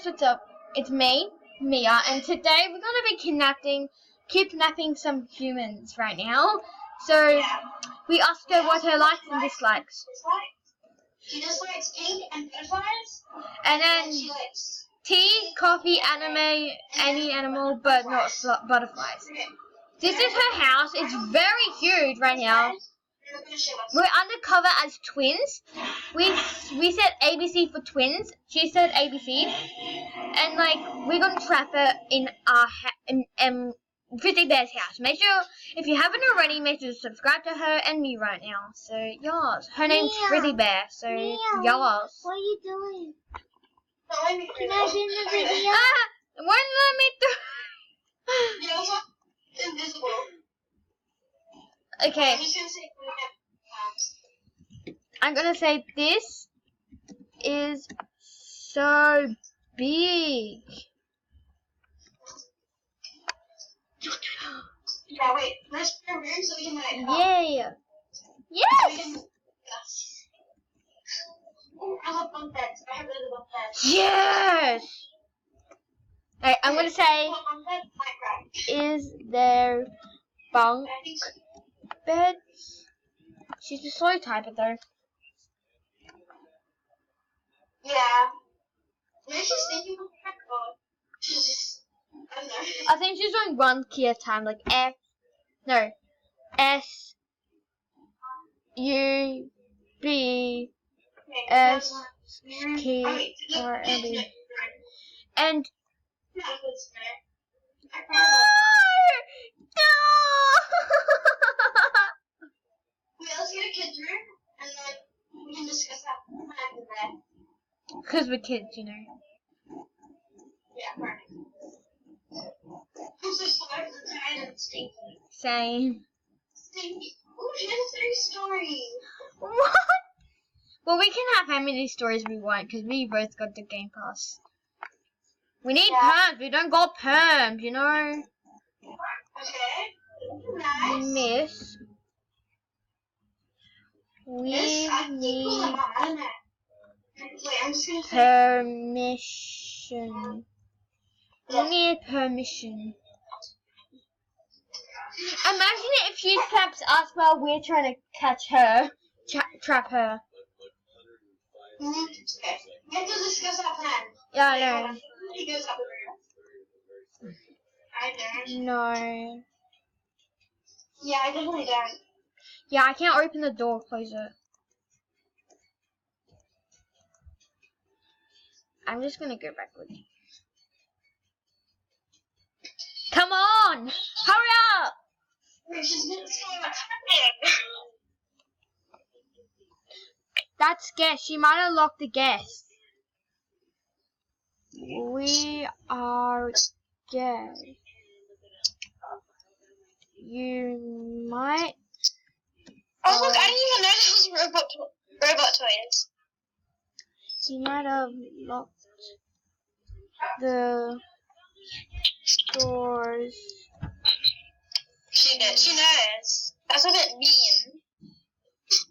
guys, what's up? It's me, Mia, and today we're gonna be kidnapping some humans right now. So we asked her what her likes and dislikes. She just likes pink and butterflies. And then she likes tea, coffee, anime, any animal, but not butterflies. This is her house. It's very huge right now. We're undercover as twins. We said ABC for twins. She said ABC, and like we're gonna trap her in our Frizzy Bear's house. Make sure if you haven't already, make sure to subscribe to her and me right now. So yours, her name's Frizzy Bear. So yours. What are you doing? Can I be in the video? Won't let me through. Invisible. Okay. I'm gonna say this is so big. Yeah, wait. Let's put a room so we can like. Yeah. Yes. Oh, I love bunk beds. I have really bunk beds. Yes. Alright, I'm gonna say, is there bunk beds? She's a slow typer though. Yeah. Maybe she's thinking of that or she's just, I don't know. I think she's doing one key at a time, like SUBSKRLB. And let's get a kid's room and then we can discuss that after that. because we're kids, you know. Yeah, right. I'm so sorry for the tired and stinky. Same. Stinky. Oh, she has a 3-story. What? Well, we can have how many stories we want because we both got the Game Pass. We need perms. We don't got perms, you know. Okay. Nice. Miss. We need permission. We need permission. Imagine if she traps us while we're trying to catch her. Trap her. Okay. We have to discuss that plan. Yeah, I know. He goes up the room. I don't. No. Yeah, I definitely don't. Yeah, I can't open the door. Close it. I'm just gonna go back with you. Come on! Hurry up! She's gonna see what's happening. That's guest. She might have locked the guest. We are guests. You might. Oh look, I didn't even know this was robot toys. You might have locked the doors. She did. She knows. That's a bit mean.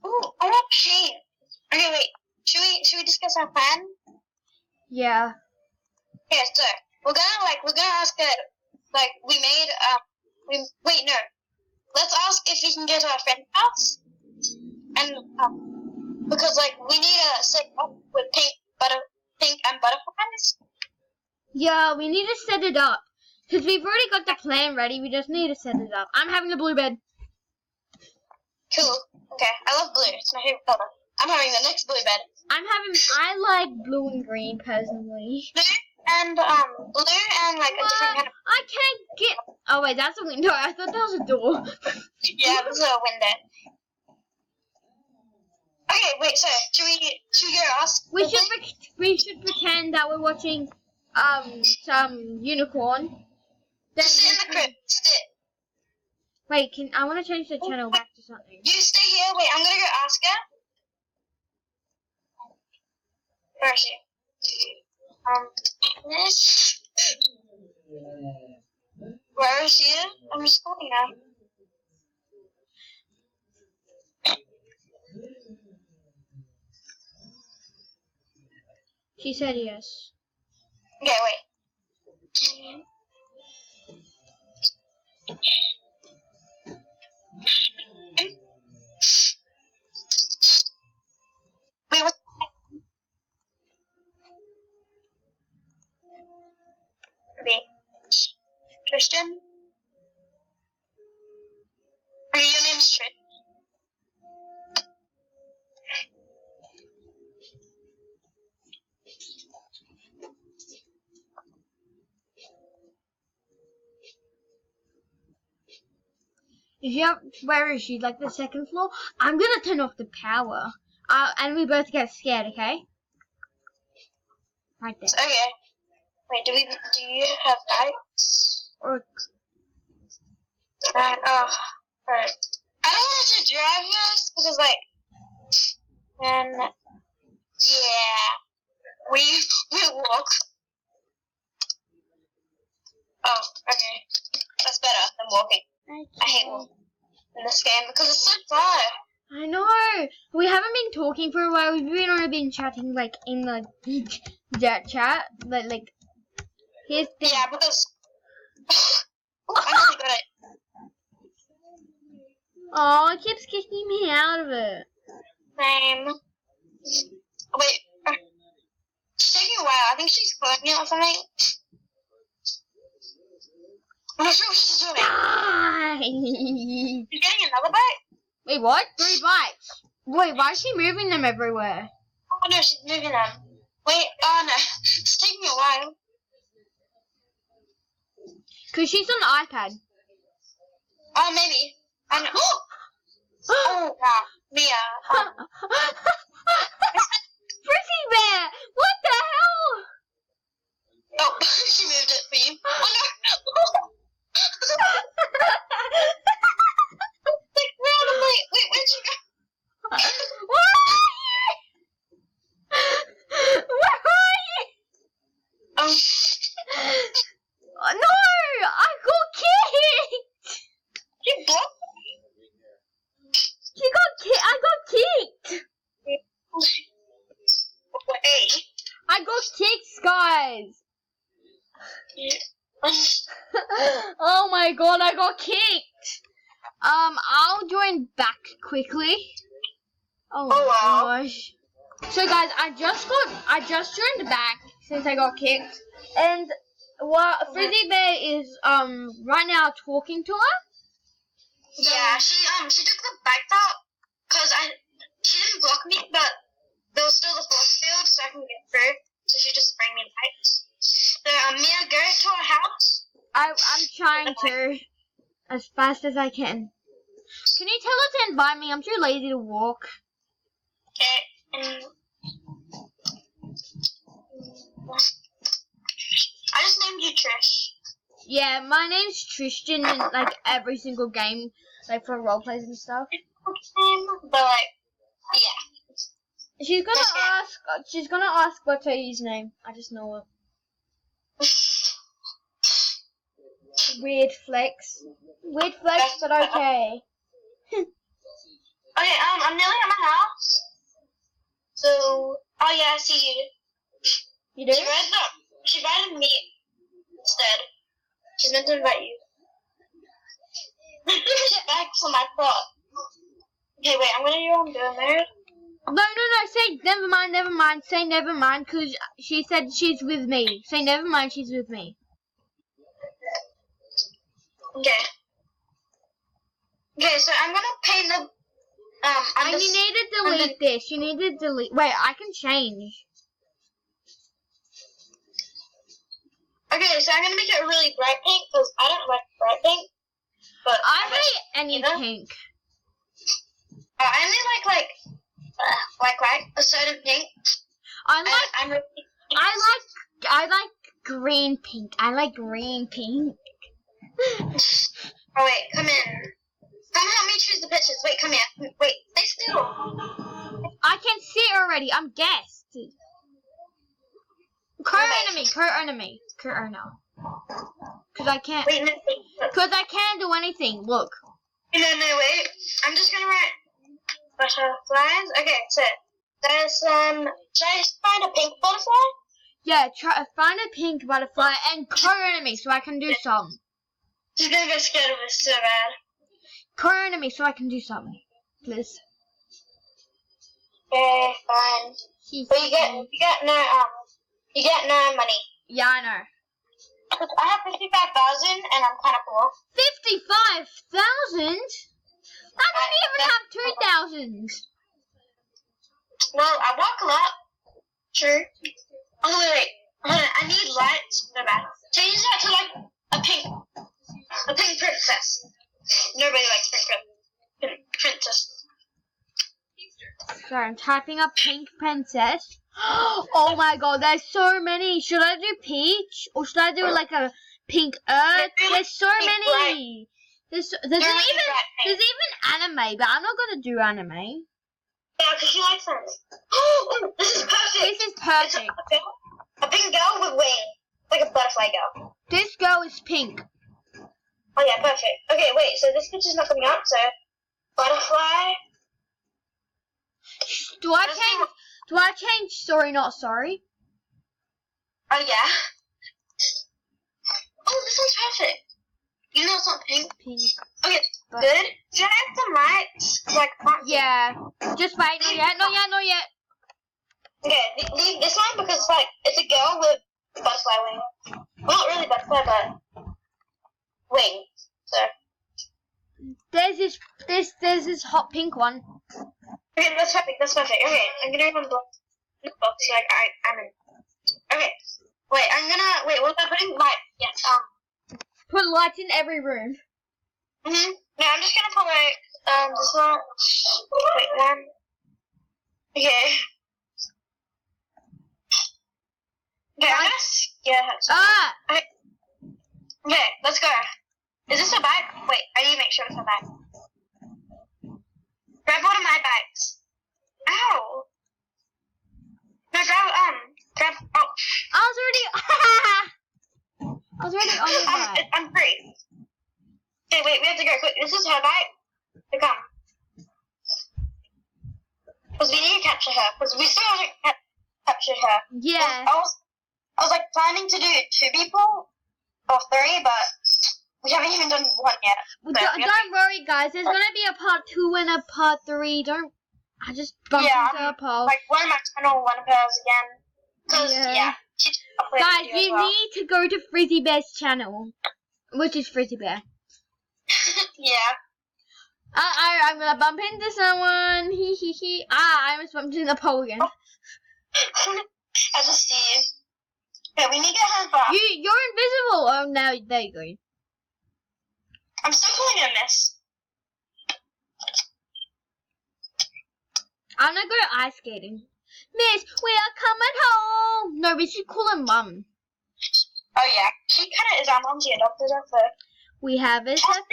Oh, I want paint. Okay, wait. Should we discuss our plan? Yeah. Okay, so we're gonna ask her wait, no. Let's ask if we can get to our friend's house. And because we need to set up with pink and butterflies. Yeah, we need to set it up. Because we've already got the plan ready, we just need to set it up. I'm having the blue bed. Cool. Okay, I love blue. It's my favorite color. I'm having the next blue bed. I like blue and green personally. Blue and a different kind of. I can't get. Oh wait, that's a window. I thought that was a door. Yeah, this is a window. Okay, wait. So should we go ask? We should pretend that we're watching some unicorn. Just sit in the crib. Sit. Wait, I want to change the channel back to something. You stay here. Wait, I'm gonna go ask her. Where is she? Where is she? I'm just calling her. She said yes. Okay, wait. Wait, what? Wait. Tristan? Okay, your name's Tristan. Is she up? Where is she? Like the second floor? I'm gonna turn off the power. And we both get scared, okay? Right there. Okay. Wait, do you have bikes? Or Alright. I don't want to drive this because, like, and yeah, we walk. Oh, okay, that's better than walking. I hate walking in this game because it's so far. I know. We haven't been talking for a while. We've only been chatting like in the chat, but like here's the Yeah, because I nearly got it. Oh, it keeps kicking me out of it. Same. Wait, it's taking a while. I think she's calling me or something. I'm not sure what she's doing. Die! She's getting another bite? Wait, what? 3 bites. Wait, why is she moving them everywhere? Oh no, she's moving them. Wait, oh no, it's taking a while. Cause she's on iPad. Oh, maybe. I know. Oh wow, Mia. Frizzy Bear! What the hell? Oh, she moved it for you. Oh no! Like randomly. Wait, where'd you go? Where are you? Um, No! I got kicked! you blocked I got kicked! me. Wait. I got kicked, guys! Oh my god, I got kicked! I'll join back quickly. Oh wow. gosh. So guys, I just joined back since I got kicked. And Frizzy Bear is right now talking to her. Yeah, she took the bike out because she didn't block me, but there was still the force field, so I can get through. So she just bring me bikes. So Mia, go to her house. I'm trying to as fast as I can. Can you tell her to invite me? I'm too lazy to walk. Okay. And I just named you Trish. Yeah, my name's Tristan in like every single game, like for role plays and stuff. But like, yeah. She's gonna ask what's her username. I just know it. Weird flex, but okay. Okay, I'm nearly at my house. So, oh yeah, I see you. You do? She invited me instead. She's meant to invite you. Get back to my plot. Okay, wait, I'm gonna do what I'm doing there. No, say never mind, say never mind, cause she said she's with me. Say never mind, she's with me. Okay. Okay, so I'm gonna paint the, And you need to delete this, you need to delete, wait, I can change. Okay, so I'm gonna make it really bright pink, cause I don't like bright pink. But I hate any pink. I only like a certain pink. I like green pink. I like green pink. Oh wait, come in. Come help me choose the pictures. Wait, come here. Wait, stay still. I can see it already. I'm guessed. Co-enemy. Cause I can't. Wait, no, Cause I can't do anything. Look. no, wait. I'm just gonna write butterflies. Okay, so there's should I find a pink butterfly? Yeah, try find a pink butterfly and co-enemy so I can do some. She's gonna get scared of us so bad. Co-enemy so I can do something, please. Okay, fine. But you get no money. Yeah, I know. I have 55,000 and I'm kind of poor. 55,000? I don't even have 2,000. Well, I walk a lot. True. Oh wait. Hold on. I need lights. No bad. Change that to like a pink princess. Nobody likes pink princess. Sorry, I'm typing up pink princess. Oh my god, there's so many. Should I do peach or should I do like a pink earth? There's so many. There's even anime, but I'm not gonna do anime. Yeah, because she likes anime. Oh, this is perfect. This is perfect. A pink girl with wings, like a butterfly girl. This girl is pink. Oh yeah, perfect. Okay, wait. So this picture's not coming up. So butterfly. Do I change sorry not sorry? Oh yeah. Oh, this one's perfect. You know it's not pink. Pink. Okay, good. Should I have some lights? Like, yeah. Just wait. Not yet. Okay, leave this one because it's a girl with butterfly wings. Well, not really butterfly, but wings. So. There's this hot pink one. Okay, that's perfect. Okay, I'm gonna even block this box like I'm in. Okay. Wait, what about putting light? Yes, Put lights in every room. No, I'm just gonna put this one. Wait, one. Okay. Okay, I'm gonna scare her. Ah! Okay, let's go. Is this a bag? Wait, I need to make sure it's a bag. Grab one of my bags. Ow! No, grab, oh. I was already on the bag. I'm free. Okay, wait, we have to go quick. This is her bag. So come. Because we need to capture her. Because we still haven't captured her. Yeah. I was like planning to do 2 people or 3, but we haven't even done 1 yet. Well, don't worry, guys. There's gonna be a part 2 and a part 3. I just bumped into a pole. Like one of my channel, one of hers again. Because Yeah. Guys, you need to go to Frizzy Bear's channel, which is Frizzy Bear. Yeah. I'm gonna bump into someone. He. I almost bumped into the pole again. I just see you. Yeah, we need to get her back. You're invisible. Oh, now there you go. I'm still calling it a miss. I'm gonna go ice skating. Miss, we are coming home. No, we should call her Mum. Oh yeah, she kind of is our mom. She adopted her, so. We have a surprise.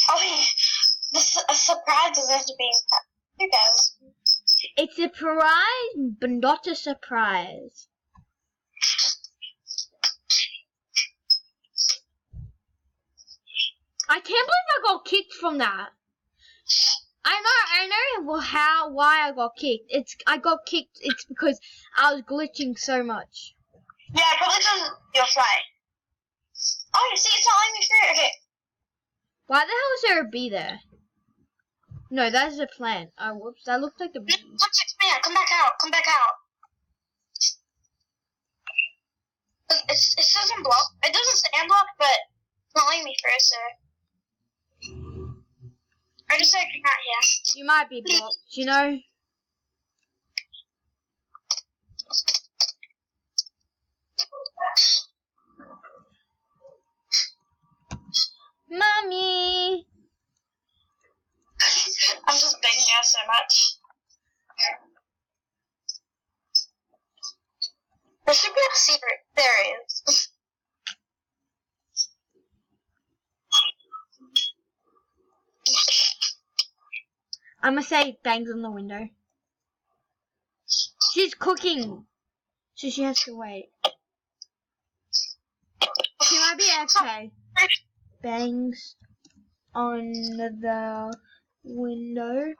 Oh, a surprise doesn't have to be. Who cares? It's a surprise, but not a surprise. I can't believe I got kicked from that. I know why I got kicked. I got kicked. It's because I was glitching so much. Yeah, probably because you're flying. Oh, you see, it's not letting me through. Okay. Why the hell is there a bee there? No, that is a plant. Oh, whoops! That looked like a bee. Come back out. Come back out. It says unblock. It doesn't say unblock, but it's not letting me through. So. I just said come out here. You might be blocked, you know? Mommy! I'm just begging her so much. There should be a secret. There is. I'm gonna say bangs on the window. She's cooking, so she has to wait. She might be okay. Bangs on the window.